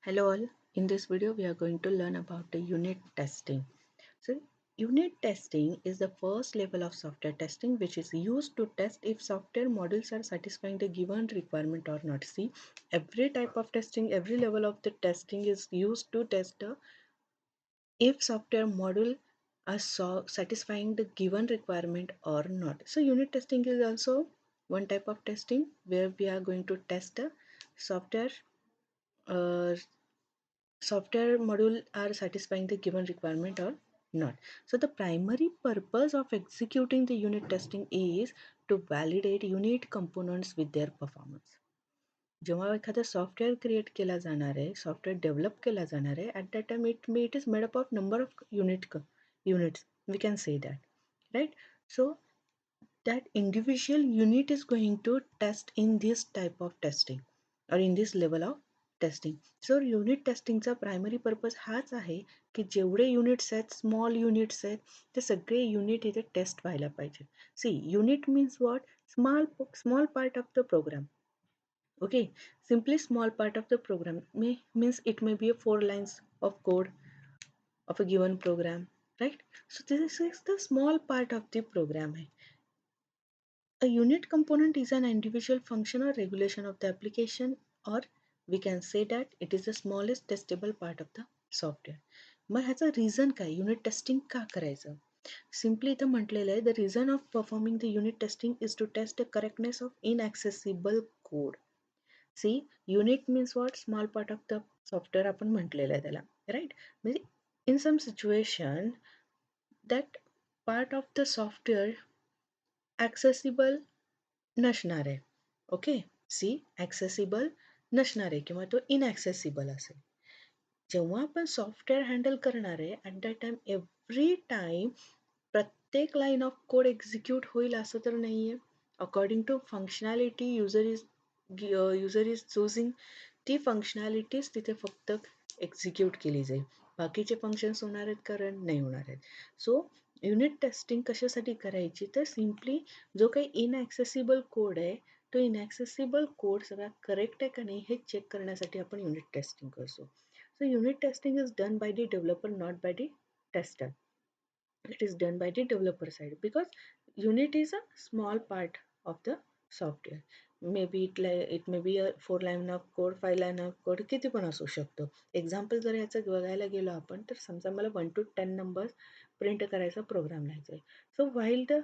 Hello all, in this video we are going to learn about the unit testing. So unit testing is the first level of software testing which is used to test if software modules are satisfying the given requirement or not. See, every type of testing, every level of the testing is used to test the if software module are satisfying the given requirement or not. So unit testing is also one type of testing where we are going to test the software uh, software module are satisfying the given requirement or not. So the primary purpose of executing the unit testing is to validate unit components with their performance. जेव्हा एखादा software create केला जाणार आहे, software develop केला जाणार आहे, at that time it is made up of number of units. We can say that, right? So that individual unit is going to test in this type of testing or in this level of testing. So unit testing चा primary purpose हाच आहे की जेवढे units आहेत, small units आहेत, ते सगळे unit इथे टेस्ट व्हायला पाहिजे. C unit means what? Small part of the program. Okay, simply small part of the program means it may be a 4 lines of code of a given program, right? So this is the small part of the program. A unit component is an individual function or regulation of the application, or we can say that it is the smallest testable part of the software. मग ह्याचा reason काय? Unit testing का करायचं? Simply इथं म्हटलेलं आहे, the reason of performing the unit testing is to test the correctness of inaccessible code. C unit means what? Small part of the software आपण म्हटलेलं आहे त्याला, राईट? म्हणजे in some situation that part of the software accessible नसणार आहे. Okay, सी accessible नसणार आहे किंवा तो इनॲक्सेसिबल असेल. जेव्हा आपण सॉफ्टवेअर हँडल करणार आहे, at that time every time प्रत्येक लाईन ऑफ कोड एक्झिक्यूट होईल असं तर नाही आहे. According to functionality user is choosing ती फंक्शनॅलिटीज तिथे फक्त एक्झिक्यूट केली जाईल. बाकीचे फंक्शन्स होणार आहेत कारण नाही होणार आहेत. सो युनिट टेस्टिंग कशासाठी करायची? तर सिम्पली जो काही इनॲक्सेसिबल कोड आहे, तो इनॲक्सेसिबल कोड सगळा करेक्ट आहे का नाही हे चेक करण्यासाठी आपण युनिट टेस्टिंग करतो. सो unit testing is done by the developer, not by the tester. It is done by the developer side because unit is a small part of the software. Maybe it may be a 4 line of code, 5 line of code, किती पण असू शकतो. Example जर याचं बघायला गेलो आपण तर समजा मला 1 to 10 नंबर्स प्रिंट करायचा प्रोग्राम लिहायचा आहे. So while the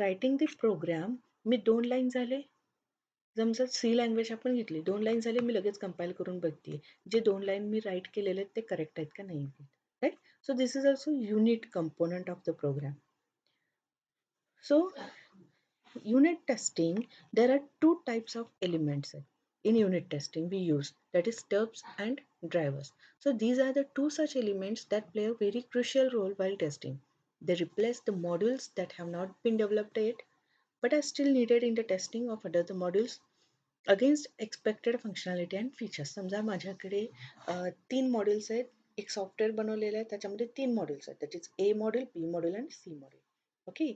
writing the program मी 2 लाईन झाले. समजा सी लँग्वेज आपण घेतली, 2 लाईन झाले, मी लगेच कंपाईल करून बघते जे 2 लाईन मी राईट केलेले आहेत ते करेक्ट आहेत का नाही, right? So this is also unit component of the program. So unit testing, there are two types of elements in unit testing we use, that is stubs and drivers. So these are the two such elements that play a very crucial role while testing. They replace the modules that have not been developed yet but are still needed in the testing of other modules against expected functionality and features. समजा माझ्याकडे 3 modules आहेत, एक software बनवलेलं आहे, त्याच्यामध्ये 3 modules आहेत, that is A module, B module and C module. Okay,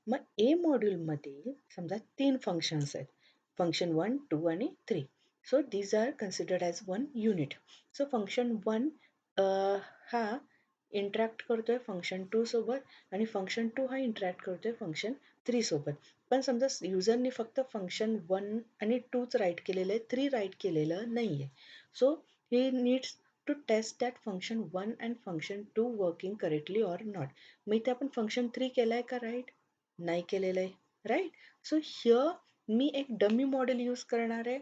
मग A मॉड्यूलमध्ये समजा 3 फंक्शन्स आहेत, फंक्शन 1, 2 आणि 3. So these are considered as 1 unit. So function 1 हा इंटरॅक्ट करतोय फंक्शन 2 सोबत आणि फंक्शन 2 हा इंटरॅक्ट करतोय फंक्शन 3 सोबत. पण समजा युजरनी फक्त फंक्शन 1 आणि 2च राईट केलेलं आहे, 3 राईट केलेलं नाही आहे. So he needs to test that function 1 and function 2 working correctly or not. मग इथे आपण फंक्शन 3 केलं आहे का राईट? नाही केलेलं आहे, राईट? सो हिअर मी एक डमी मॉडेल यूज करणार आहे,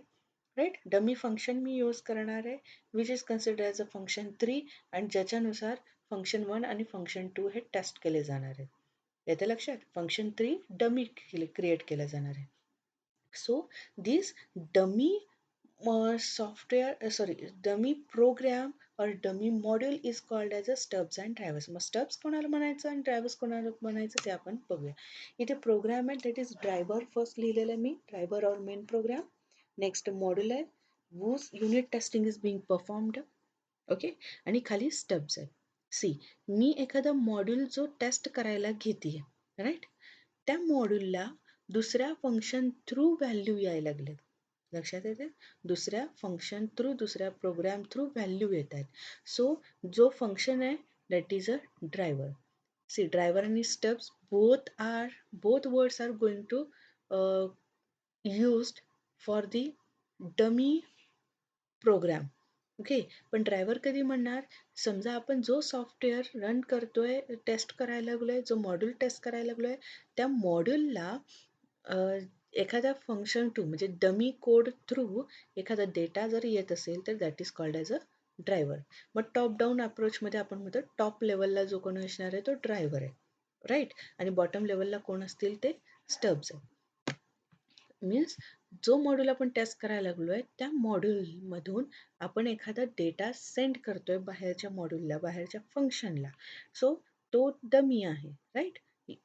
राईट? डमी फंक्शन मी यूज करणार आहे which is consider as a function 3 आणि ज्याच्यानुसार फंक्शन 1 आणि फंक्शन 2 हे टेस्ट केले जाणार आहेत. येते लक्षात? फंक्शन 3 डमी क्रिएट केलं जाणार आहे. So this dummy dummy program और dummy module is called as a stubs and drivers. मग स्टब्स कोणाला म्हणायचं आणि ड्रायव्हर्स कोणाला म्हणायचं ते आपण बघूया. इथे प्रोग्राम आहे, दॅट इज ड्रायव्हर फर्स्ट लिहिलेलं आहे मी, ड्रायव्हर और मेन प्रोग्राम. नेक्स्ट मॉड्यूल आहे, whose unit testing is being performed. Okay, आणि खाली स्टब्स आहेत. सी मी एखादा मॉड्यूल जो टेस्ट करायला घेते, राईट, त्या मॉड्यूलला दुसऱ्या फंक्शन थ्रू व्हॅल्यू यायला लागले. लक्षात येते? दुसऱ्या फंक्शन थ्रू, दुसऱ्या प्रोग्राम थ्रू व्हॅल्यू येत आहेत. सो जो फंक्शन आहे that is a driver. C driver आणि stubs both words are going to used for the dummy program. Okay, पण ड्रायव्हर कधी म्हणणार? समजा आपण जो सॉफ्टवेअर रन करतोय, टेस्ट करायला लागलोय, जो मॉड्यूल टेस्ट करायला लागलोय, त्या मॉड्यूलला एखाद्या फंक्शन टू म्हणजे डमी कोड थ्रू एखादा डेटा जर येत असेल तर that is called as a driver. मग टॉप डाऊन अप्रोचमध्ये आपण म्हणतो टॉप लेवलला जो कोण असणार आहे तो ड्रायव्हर आहे, राईट. आणि बॉटम लेवलला कोण असतील ते स्टब्स आहे. मीन्स जो मॉड्यूल आपण टेस्ट करायला लागलोय त्या मॉड्यूलमधून आपण एखादा डेटा सेंड करतोय बाहेरच्या मॉड्यूलला, बाहेरच्या फंक्शनला. सो तो डमी आहे, राईट.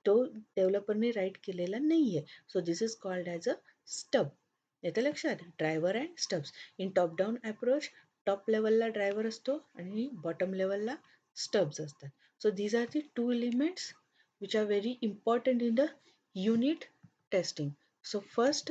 तो डेव्हलपरने राईट केलेला नाहीये. So this is called as a stub. येतं लक्षात? Driver and stubs. In top down approach top लेवलला ड्रायव्हर असतो आणि बॉटम लेवलला स्टब्स असतात. So these are the two elements which are very important in the unit testing. So first,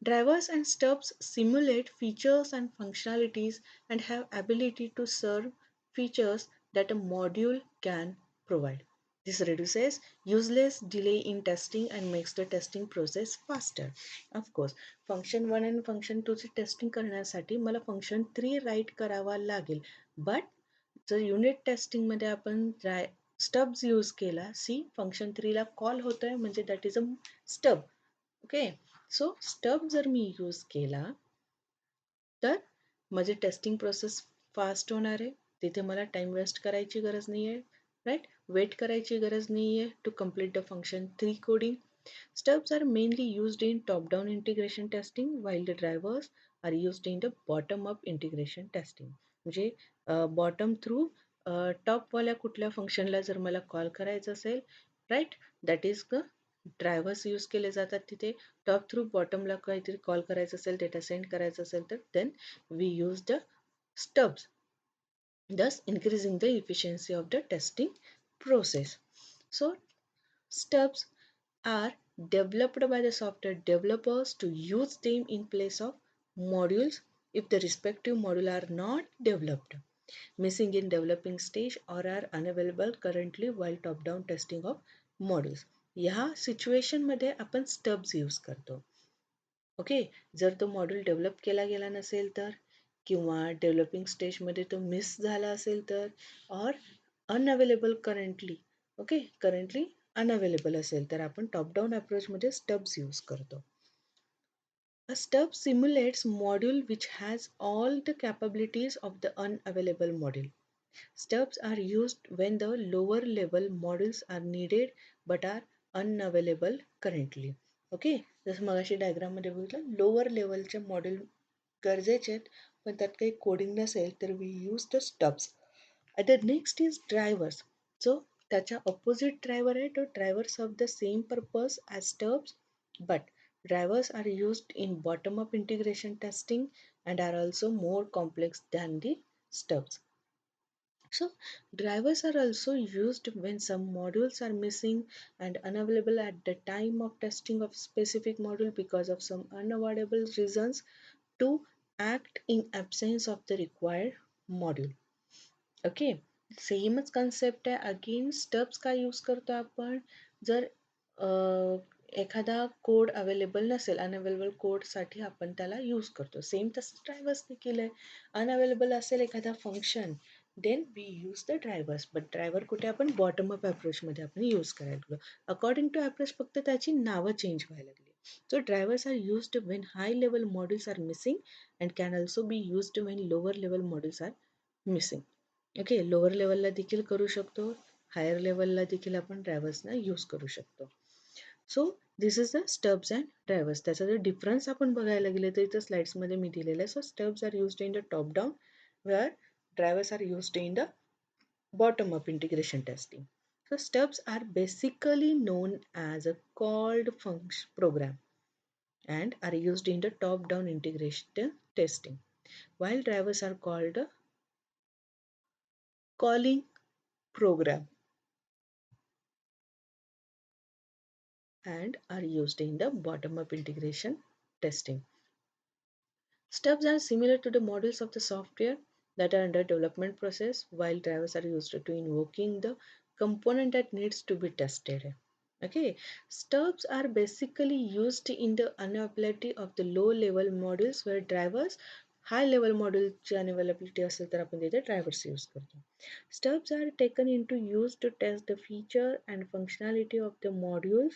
drivers and stubs simulate features and functionalities and have ability to serve features that a module can provide. This reduces useless delay in testing and makes the testing process faster. Of course, function 1 and function 2 चे testing करण्यासाठी मला function 3 right करावा लागेल. But जर unit टेस्टिंगमध्ये आपण stubs use केला, सी function 3 ला call होतोय म्हणजे that is a stub. Okay, so stub जर मी यूज केला तर माझी टेस्टिंग प्रोसेस फास्ट होणार आहे. तिथे मला टाइम वेस्ट करायची गरज नाही आहे, राईट. वेट करायची गरज नाही आहे to complete the function 3 coding. Stubs are mainly used in top-down integration testing, while the drivers are used in the bottom-up integration testing. म्हणजे बॉटम थ्रू टॉपवाल्या कुठल्या फंक्शनला जर मला कॉल करायचं असेल, right, that is the drivers use केले जातात तिथे. टॉप थ्रू बॉटमला काहीतरी कॉल करायचं असेल, डेटा सेंड करायचं असेल तर then we use the stubs, thus increasing the efficiency of the testing process. So stubs are developed by the software developers to use them in place of modules if the respective module are not developed, missing in developing stage, or are unavailable currently while top-down testing of modules. ह्या situation मध्ये आपण stubs use करतो. Okay, जर तो module develop केला गेला नसेल तर, किंवा डेव्हलपिंग स्टेजमध्ये तो मिस झाला असेल तर, और unavailable currently, okay, currently unavailable असेल तर आपण टॉप डाऊन अप्रोचमध्ये स्टब्स यूज करतो. A stub simulates module which has all the capabilities of the unavailable module. Stubs are used when the lower level modules are needed but are unavailable currently. Okay, जसं मगाशी डायग्राममध्ये बघितलं, lower लेवलचे module गरजेचे आहेत पण त्यात काही कोडिंग नसेल तर we use the stubs. The next is drivers. So त्याच्या opposite driver आहे तो drivers of the same purpose as stubs, but drivers are used in bottom-up integration testing and are also more complex than the stubs. So drivers are also used when some modules are missing and unavailable at the time of testing of specific module because of some unavoidable reasons to act in absence of the required module. Okay, सेमच concept आहे. Again stubs काय use करतो आपण? जर एखादा code available नसेल, unavailable कोडसाठी आपण त्याला यूज करतो. सेम तसंच ड्रायव्हर्सने केलं आहे. अनअवेलेबल असेल एखादा function, then we use the drivers. But driver कुठे आपण बॉटम अप अप्रोचमध्ये आपण यूज करायला लागलो. अकॉर्डिंग टू अप्रोच फक्त त्याची नावं चेंज व्हायला लागली. So drivers are used when high level modules are missing and can also be used when lower level modules are missing. Okay, lower लेवलला देखील करू शकतो, हायर लेवलला देखील आपण ड्रायव्हर्सना यूज करू शकतो. So this is the stubs and drivers. त्याचा जर डिफरन्स आपण बघायला गेले तर इथं स्लाइड्समध्ये मी दिलेलं आहे. So stubs are used in the top down where drivers are used in the bottom up integration testing. So stubs are basically known as a called function program and are used in the top down integration testing, while drivers are called a calling program and are used in the bottom up integration testing. Stubs are similar to the modules of the software that are under development process, while drivers are used to invoking the component that needs to be tested. Okay, stubs are basically used in the unavailability of the low level modules where drivers high level मॉड्यूलची unavailability असेल तर आपण तिथे drivers use करतो. Stubs are taken into use to test the feature and functionality of the modules,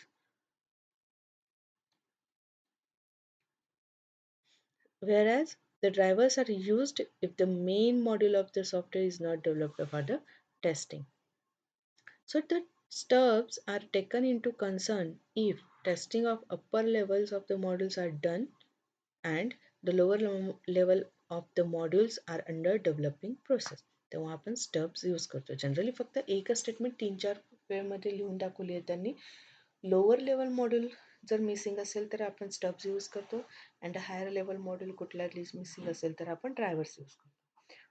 whereas the drivers are used if the main module of the software is not developed for the testing. So the stubs are taken into concern if testing of upper levels of the modules are done and the lower level of the modules are under developing process. तेव्हा आपण stubs use करतो. Generally फक्त एकच statement 3-4 वेळमध्ये लिहून दाखवली आहे त्यांनी. Lower level module जर मिसिंग असेल तर आपण स्टब्स यूज करतो अँड हायर लेवल मॉड्यूल कुठला मिसिंग असेल तर आपण ड्रायव्हर्स यूज करतो.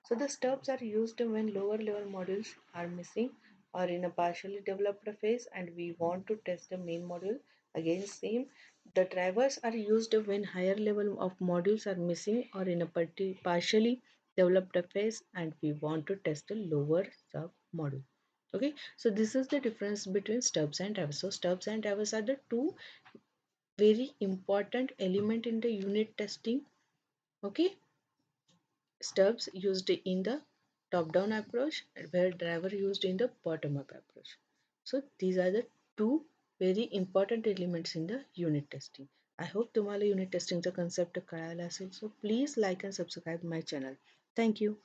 So the stubs are used when lower level modules are missing or in a partially developed phase and we want to test the main module. Again same, the drivers are used when higher level of modules are missing or in a partially developed phase and we want to test the lower sub module. Okay, so this is the difference between stubs and drivers. So stubs and drivers are the two very important element in the unit testing. Okay, stubs used in the top-down approach where driver used in the bottom-up approach. So these are the two very important elements in the unit testing. I hope तुम्हाला unit testing चा concept कळाला असेल. So please like and subscribe my channel. Thank you.